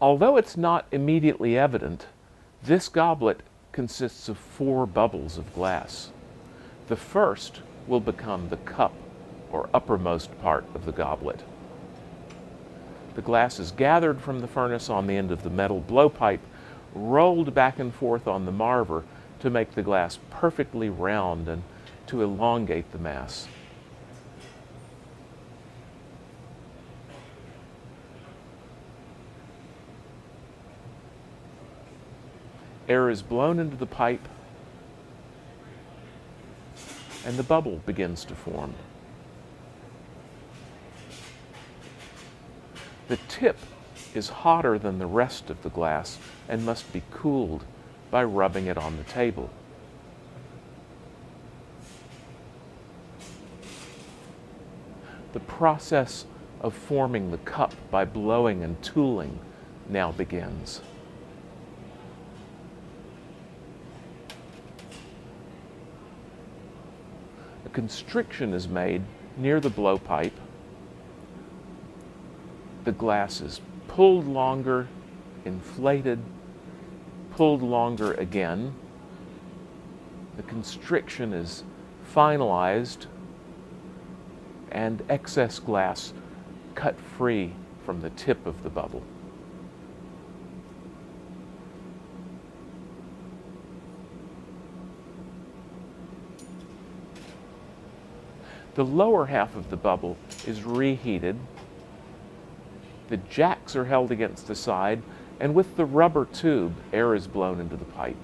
Although it's not immediately evident, this goblet consists of 4 bubbles of glass. The first will become the cup, or uppermost part of the goblet. The glass is gathered from the furnace on the end of the metal blowpipe, rolled back and forth on the marver to make the glass perfectly round and to elongate the mass. Air is blown into the pipe, and the bubble begins to form. The tip is hotter than the rest of the glass and must be cooled by rubbing it on the table. The process of forming the cup by blowing and tooling now begins. A constriction is made near the blowpipe. The glass is pulled longer, inflated, pulled longer again. The constriction is finalized, and excess glass cut free from the tip of the bubble. The lower half of the bubble is reheated. The jacks are held against the side, and with the rubber tube, air is blown into the pipe.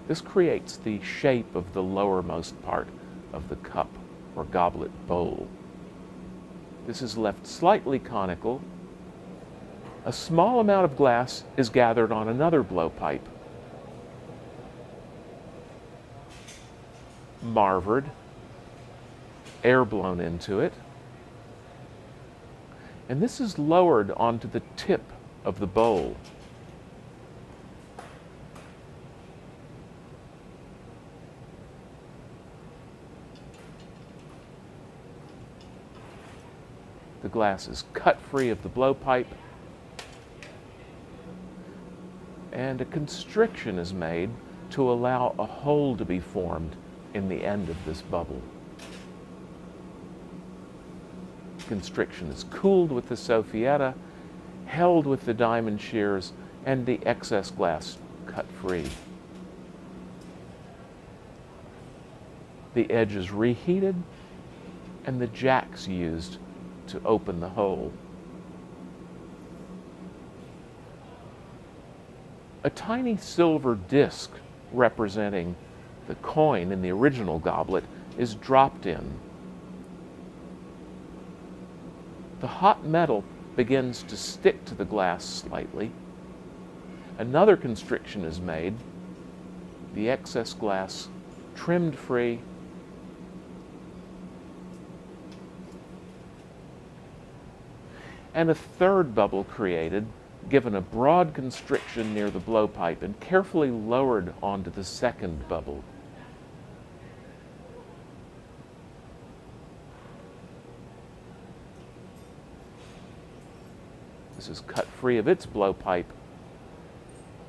This creates the shape of the lowermost part of the cup or goblet bowl. This is left slightly conical. A small amount of glass is gathered on another blowpipe, marvered, air blown into it, and this is lowered onto the tip of the bowl. The glass is cut free of the blowpipe, and a constriction is made to allow a hole to be formed in the end of this bubble. Constriction is cooled with the sophietta, held with the diamond shears, and the excess glass cut free. The edge is reheated, and the jacks used to open the hole. A tiny silver disc representing the coin in the original goblet is dropped in. The hot metal begins to stick to the glass slightly. Another constriction is made, the excess glass trimmed free, and a third bubble created, given a broad constriction near the blowpipe and carefully lowered onto the second bubble. This is cut free of its blowpipe,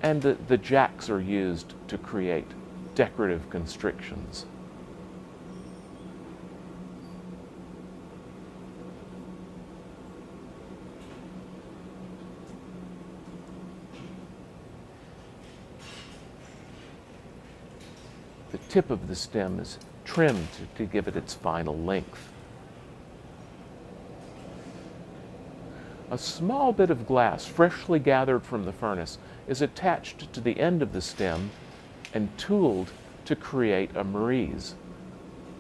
and the jacks are used to create decorative constrictions. The tip of the stem is trimmed to give it its final length. A small bit of glass, freshly gathered from the furnace, is attached to the end of the stem and tooled to create a mariz.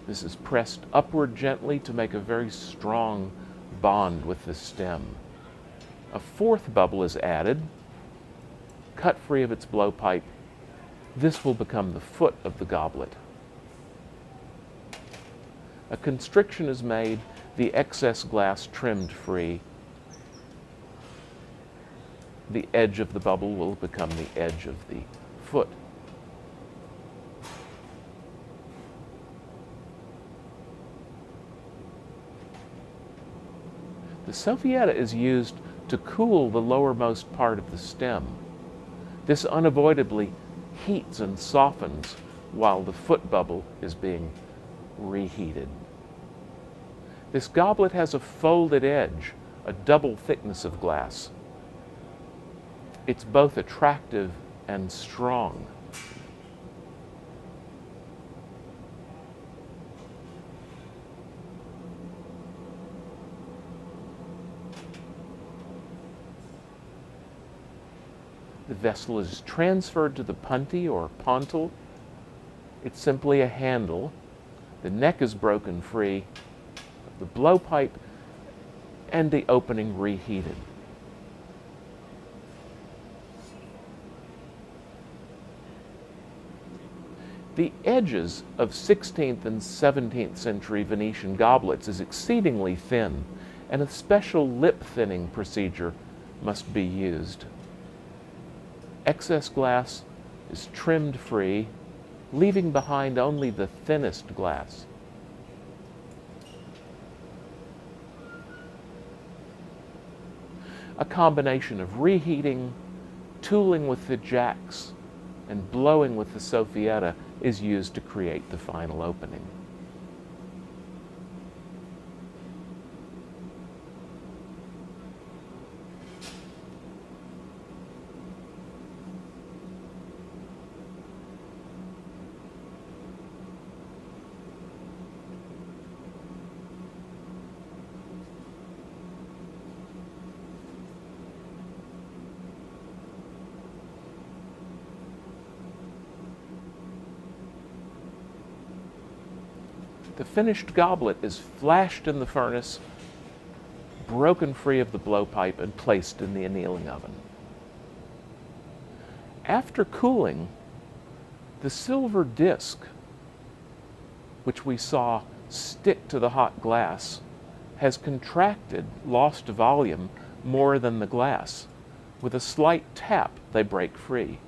This is pressed upward gently to make a very strong bond with the stem. A fourth bubble is added, cut free of its blowpipe. This will become the foot of the goblet. A constriction is made, the excess glass trimmed free. The edge of the bubble will become the edge of the foot. The sophietta is used to cool the lowermost part of the stem. This unavoidably heats and softens while the foot bubble is being reheated. This goblet has a folded edge, a double thickness of glass. It's both attractive and strong. The vessel is transferred to the punty or pontil. It's simply a handle. The neck is broken free of the blowpipe and the opening reheated. The edges of 16th and 17th century Venetian goblets is exceedingly thin, and a special lip thinning procedure must be used. Excess glass is trimmed free, leaving behind only the thinnest glass. A combination of reheating, tooling with the jacks, and blowing with the soffietta is used to create the final opening. The finished goblet is flashed in the furnace, broken free of the blowpipe, and placed in the annealing oven. After cooling, the silver disc, which we saw stick to the hot glass, has contracted, lost volume more than the glass. With a slight tap, they break free.